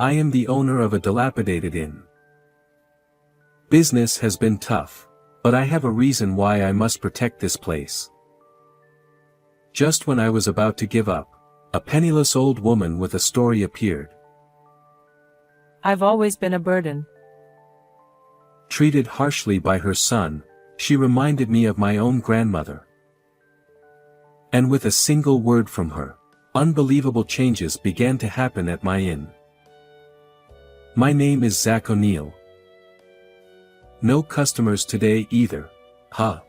I am the owner of a dilapidated inn. Business has been tough, but I have a reason why I must protect this place. Just when I was about to give up, a penniless old woman with a story appeared. I've always been a burden. Treated harshly by her son, she reminded me of my own grandmother. And with a single word from her, unbelievable changes began to happen at my inn. My name is Zach O'Neill. No customers today either, huh?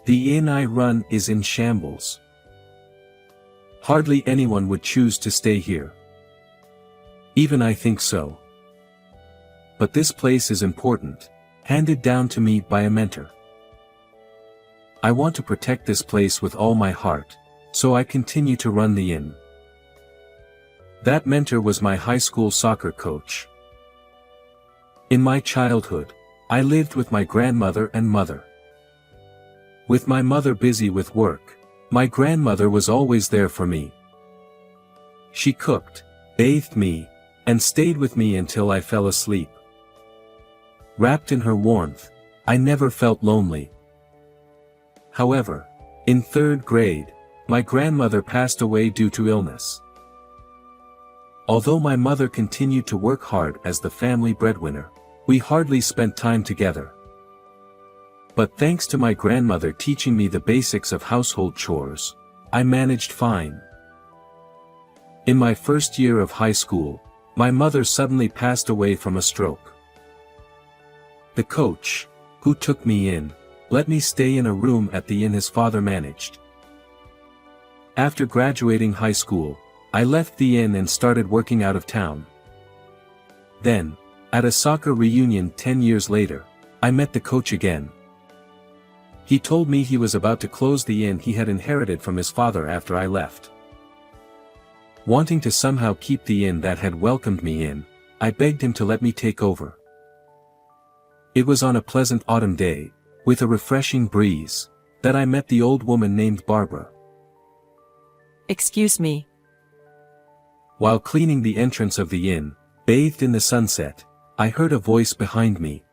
The inn I run is in shambles. Hardly anyone would choose to stay here. Even I think so. But this place is important, handed down to me by a mentor. I want to protect this place with all my heart, so I continue to run the inn. That mentor was my high school soccer coach. In my childhood, I lived with my grandmother and mother. With my mother busy with work, my grandmother was always there for me. She cooked, bathed me, and stayed with me until I fell asleep. Wrapped in her warmth, I never felt lonely. However, in third grade, my grandmother passed away due to illness. Although my mother continued to work hard as the family breadwinner, we hardly spent time together. But thanks to my grandmother teaching me the basics of household chores, I managed fine. In my first year of high school, my mother suddenly passed away from a stroke. The coach, who took me in, let me stay in a room at the inn his father managed. After graduating high school, I left the inn and started working out of town. Then, at a soccer reunion 10 years later, I met the coach again. He told me he was about to close the inn he had inherited from his father after I left. Wanting to somehow keep the inn that had welcomed me in, I begged him to let me take over. It was on a pleasant autumn day, with a refreshing breeze, that I met the old woman named Barbara. Excuse me. While cleaning the entrance of the inn, bathed in the sunset, I heard a voice behind me.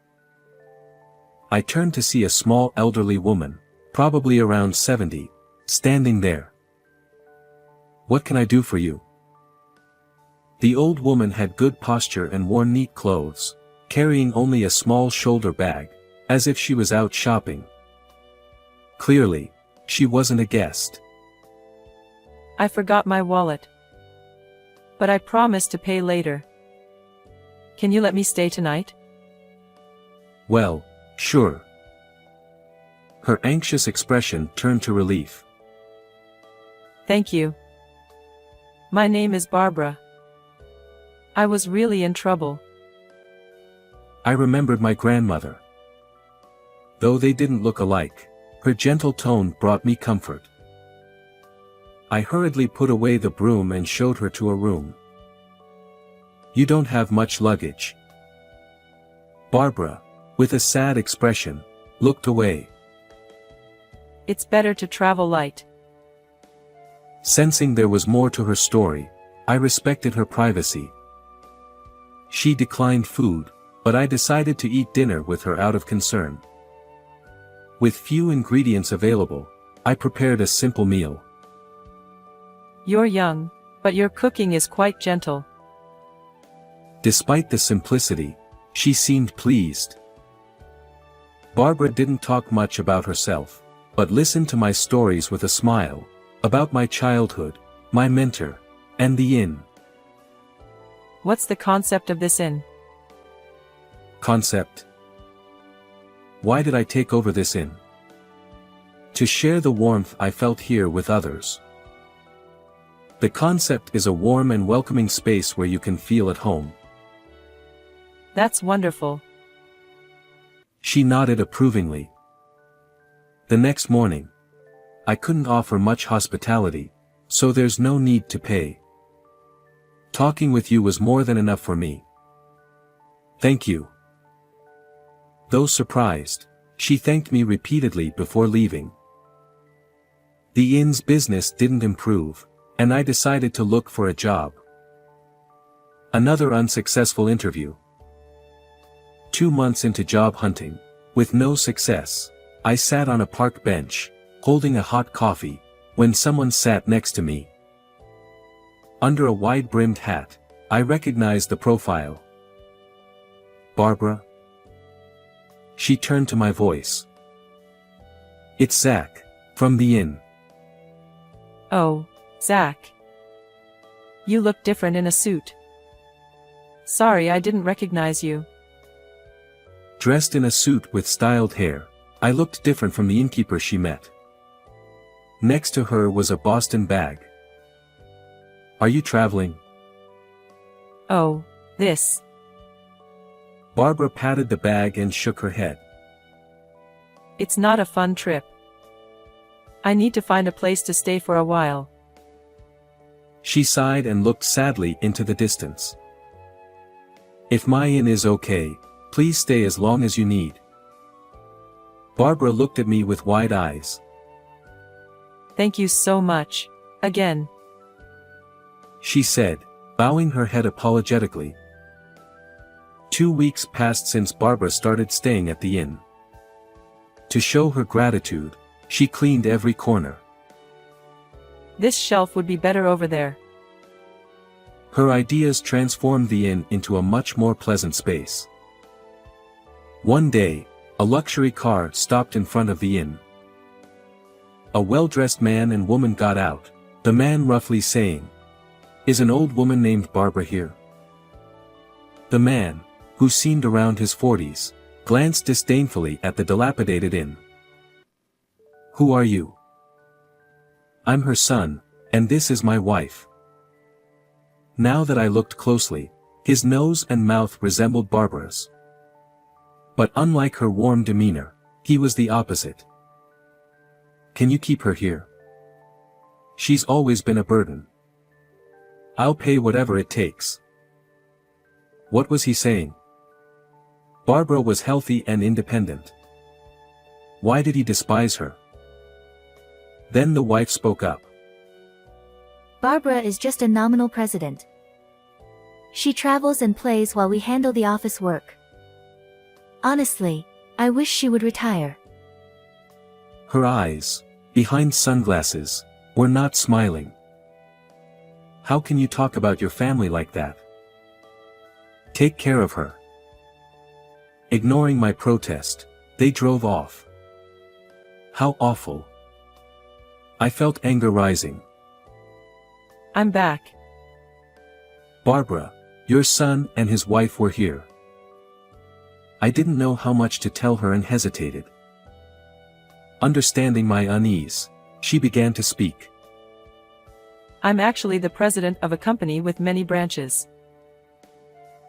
I turned to see a small elderly woman, probably around 70, standing there. "What can I do for you?" The old woman had good posture and wore neat clothes, carrying only a small shoulder bag, as if she was out shopping. Clearly, she wasn't a guest. I forgot my wallet. But I promised to pay later. Can you let me stay tonight? Well, sure. Her anxious expression turned to relief. Thank you. My name is Barbara. I was really in trouble. I remembered my grandmother. Though they didn't look alike, her gentle tone brought me comfort. I hurriedly put away the broom and showed her to a room. "You don't have much luggage." Barbara, with a sad expression, looked away. It's better to travel light. Sensing there was more to her story, I respected her privacy. She declined food, but I decided to eat dinner with her out of concern. With few ingredients available, I prepared a simple meal. You're young, but your cooking is quite gentle. Despite the simplicity, she seemed pleased. Barbara didn't talk much about herself, but listened to my stories with a smile, about my childhood, my mentor, and the inn. What's the concept of this inn? Concept? Why did I take over this inn? To share the warmth I felt here with others. The concept is a warm and welcoming space where you can feel at home. That's wonderful. She nodded approvingly. The next morning, I couldn't offer much hospitality, so there's no need to pay. Talking with you was more than enough for me. Thank you. Though surprised, she thanked me repeatedly before leaving. The inn's business didn't improve, and I decided to look for a job. Another unsuccessful interview. 2 months into job hunting, with no success, I sat on a park bench, holding a hot coffee, when someone sat next to me. Under a wide-brimmed hat, I recognized the profile. Barbara? She turned to my voice. It's Zach, from the inn. Oh, Zach. You look different in a suit. Sorry I didn't recognize you. Dressed in a suit with styled hair, I looked different from the innkeeper she met. Next to her was a Boston bag. Are you traveling? Oh, this. Barbara patted the bag and shook her head. It's not a fun trip. I need to find a place to stay for a while. She sighed and looked sadly into the distance. If my inn is okay, please stay as long as you need. Barbara looked at me with wide eyes. Thank you so much, again. She said, bowing her head apologetically. 2 weeks passed since Barbara started staying at the inn. To show her gratitude, she cleaned every corner. This shelf would be better over there. Her ideas transformed the inn into a much more pleasant space. One day, a luxury car stopped in front of the inn. A well-dressed man and woman got out, the man roughly saying, "Is an old woman named Barbara here?" The man, who seemed around his 40s, glanced disdainfully at the dilapidated inn. "Who are you?" "I'm her son, and this is my wife." Now that I looked closely, his nose and mouth resembled Barbara's. But unlike her warm demeanor, he was the opposite. "Can you keep her here? She's always been a burden. I'll pay whatever it takes." What was he saying? Barbara was healthy and independent. Why did he despise her? Then the wife spoke up. Barbara is just a nominal president. She travels and plays while we handle the office work. Honestly, I wish she would retire. Her eyes, behind sunglasses, were not smiling. How can you talk about your family like that? Take care of her. Ignoring my protest, they drove off. How awful. I felt anger rising. I'm back. Barbara, your son and his wife were here. I didn't know how much to tell her and hesitated. Understanding my unease, she began to speak. I'm actually the president of a company with many branches.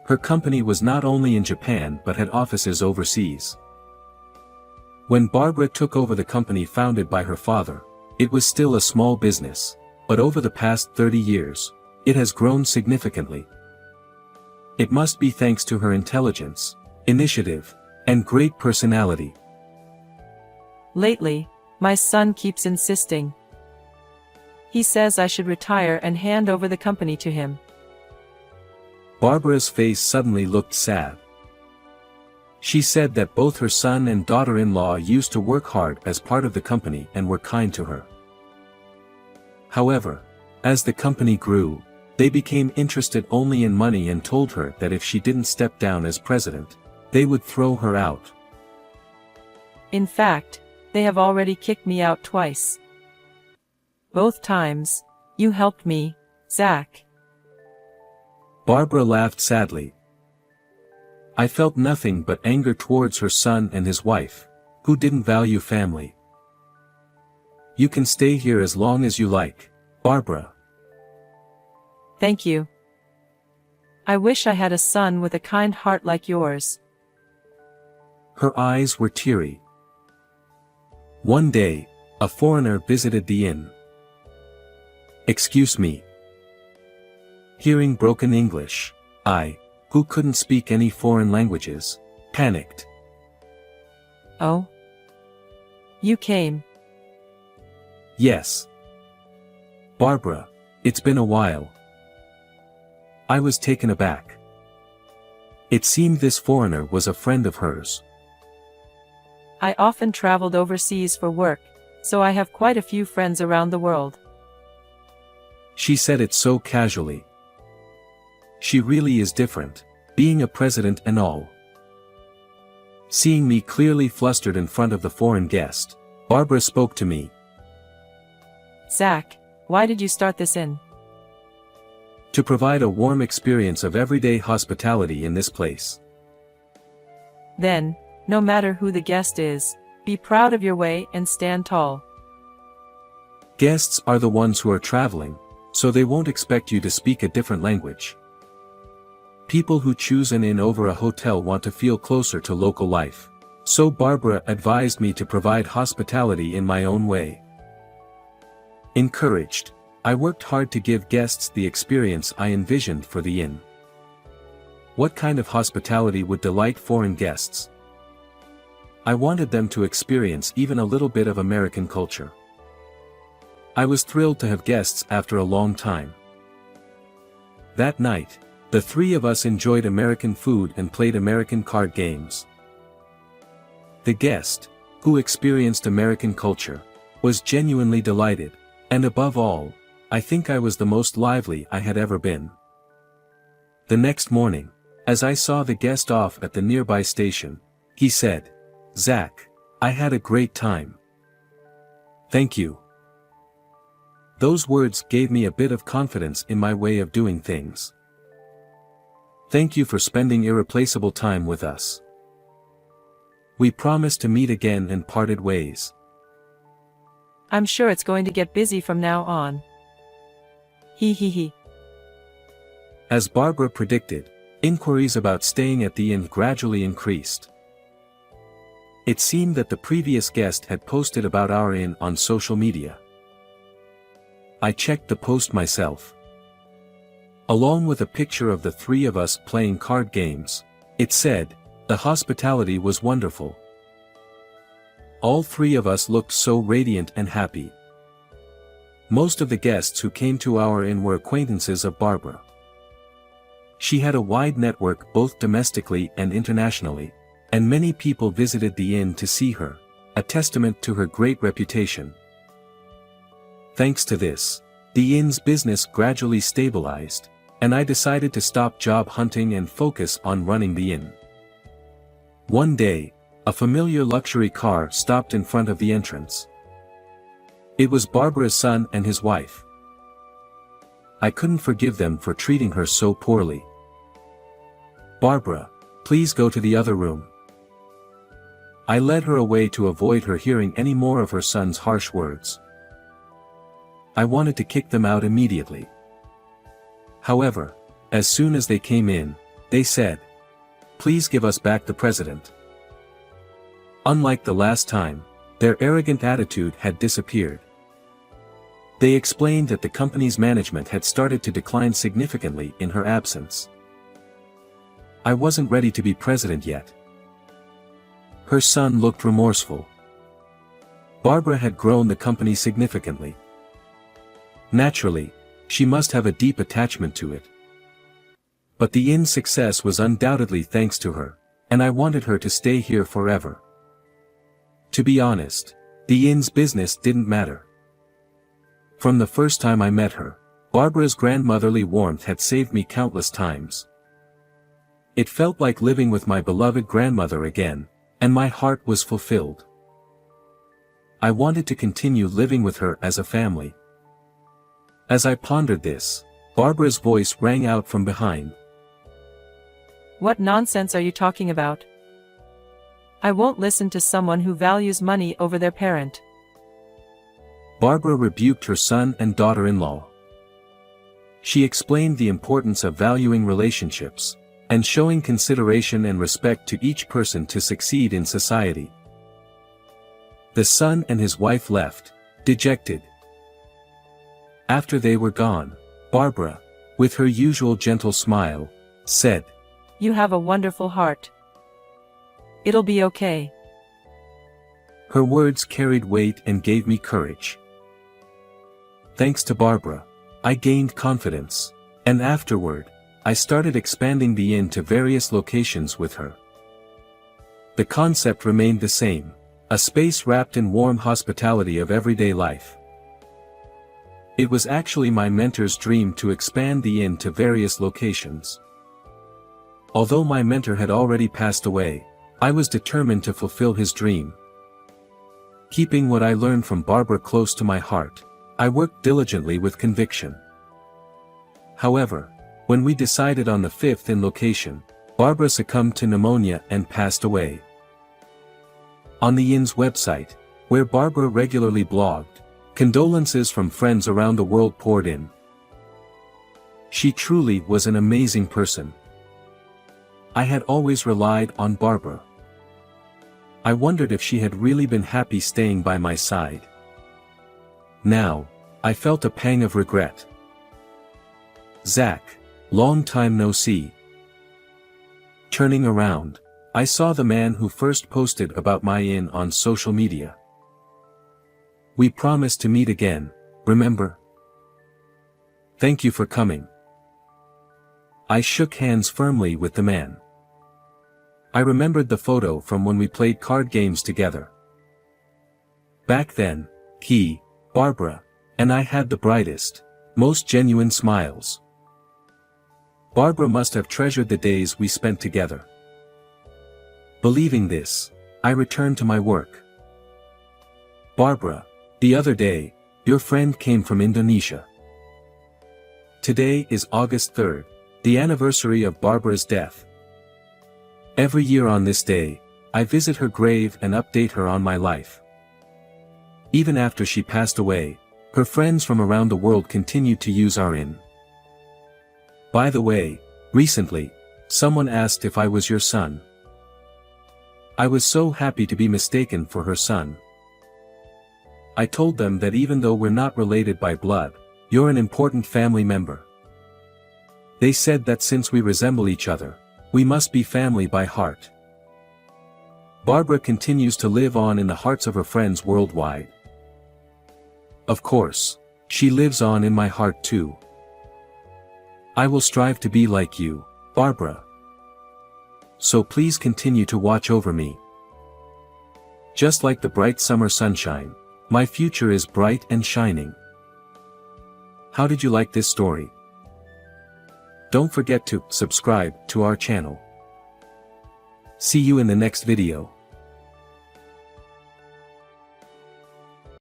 Her company was not only in Japan but had offices overseas. When Barbara took over the company founded by her father, it was still a small business, but over the past 30 years, it has grown significantly. It must be thanks to her intelligence, initiative, and great personality. Lately, my son keeps insisting. He says I should retire and hand over the company to him. Barbara's face suddenly looked sad. She said that both her son and daughter-in-law used to work hard as part of the company and were kind to her. However, as the company grew, they became interested only in money and told her that if she didn't step down as president, they would throw her out. In fact, they have already kicked me out twice. Both times, you helped me, Zach. Barbara laughed sadly. I felt nothing but anger towards her son and his wife, who didn't value family. You can stay here as long as you like, Barbara. Thank you. I wish I had a son with a kind heart like yours. Her eyes were teary. One day, a foreigner visited the inn. "Excuse me." Hearing broken English, I, who couldn't speak any foreign languages, panicked. Oh? You came. Yes. Barbara, it's been a while. I was taken aback. It seemed this foreigner was a friend of hers. I often traveled overseas for work, so I have quite a few friends around the world. She said it so casually. She really is different, being a president and all. Seeing me clearly flustered in front of the foreign guest, Barbara spoke to me. Zach, why did you start this inn? To provide a warm experience of everyday hospitality in this place. Then, no matter who the guest is, be proud of your way and stand tall. Guests are the ones who are traveling, so they won't expect you to speak a different language. People who choose an inn over a hotel want to feel closer to local life, so Barbara advised me to provide hospitality in my own way. Encouraged, I worked hard to give guests the experience I envisioned for the inn. What kind of hospitality would delight foreign guests? I wanted them to experience even a little bit of American culture. I was thrilled to have guests after a long time. That night, the three of us enjoyed American food and played American card games. The guest, who experienced American culture, was genuinely delighted, and above all, I think I was the most lively I had ever been. The next morning, as I saw the guest off at the nearby station, he said, "Zach, I had a great time." Thank you. Those words gave me a bit of confidence in my way of doing things. Thank you for spending irreplaceable time with us. We promised to meet again and parted ways. I'm sure it's going to get busy from now on. He he he. As Barbara predicted, inquiries about staying at the inn gradually increased. It seemed that the previous guest had posted about our inn on social media. I checked the post myself. Along with a picture of the three of us playing card games, it said, "The hospitality was wonderful." All three of us looked so radiant and happy. Most of the guests who came to our inn were acquaintances of Barbara. She had a wide network both domestically and internationally, and many people visited the inn to see her, a testament to her great reputation. Thanks to this, the inn's business gradually stabilized, and I decided to stop job hunting and focus on running the inn. One day, a familiar luxury car stopped in front of the entrance. It was Barbara's son and his wife. I couldn't forgive them for treating her so poorly. "Barbara, please go to the other room." I led her away to avoid her hearing any more of her son's harsh words. I wanted to kick them out immediately. However, as soon as they came in, they said, "Please give us back the president." Unlike the last time, their arrogant attitude had disappeared. They explained that the company's management had started to decline significantly in her absence. I wasn't ready to be president yet. Her son looked remorseful. Barbara had grown the company significantly. Naturally, she must have a deep attachment to it. But the inn's success was undoubtedly thanks to her, and I wanted her to stay here forever. To be honest, the inn's business didn't matter. From the first time I met her, Barbara's grandmotherly warmth had saved me countless times. It felt like living with my beloved grandmother again, and my heart was fulfilled. I wanted to continue living with her as a family. As I pondered this, Barbara's voice rang out from behind. What nonsense are you talking about? I won't listen to someone who values money over their parent. Barbara rebuked her son and daughter-in-law. She explained the importance of valuing relationships, and showing consideration and respect to each person to succeed in society. The son and his wife left, dejected. After they were gone, Barbara, with her usual gentle smile, said, "You have a wonderful heart. It'll be okay." Her words carried weight and gave me courage. Thanks to Barbara, I gained confidence, and afterward, I started expanding the inn to various locations with her. The concept remained the same, a space wrapped in warm hospitality of everyday life. It was actually my mentor's dream to expand the inn to various locations. Although my mentor had already passed away, I was determined to fulfill his dream. Keeping what I learned from Barbara close to my heart, I worked diligently with conviction. However, when we decided on the 5th inn location, Barbara succumbed to pneumonia and passed away. On the inn's website, where Barbara regularly blogged, condolences from friends around the world poured in. She truly was an amazing person. I had always relied on Barbara. I wondered if she had really been happy staying by my side. Now, I felt a pang of regret. Zach, long time no see. Turning around, I saw the man who first posted about my inn on social media. We promised to meet again, remember? Thank you for coming. I shook hands firmly with the man. I remembered the photo from when we played card games together. Back then, he, Barbara, and I had the brightest, most genuine smiles. Barbara must have treasured the days we spent together. Believing this, I returned to my work. Barbara, the other day, your friend came from Indonesia. Today is August 3rd, the anniversary of Barbara's death. Every year on this day, I visit her grave and update her on my life. Even after she passed away, her friends from around the world continued to use our inn. By the way, recently, someone asked if I was your son. I was so happy to be mistaken for her son. I told them that even though we're not related by blood, you're an important family member. They said that since we resemble each other, we must be family by heart. Barbara continues to live on in the hearts of her friends worldwide. Of course, she lives on in my heart too. I will strive to be like you, Barbara. So please continue to watch over me. Just like the bright summer sunshine, my future is bright and shining. How did you like this story? Don't forget to subscribe to our channel. See you in the next video.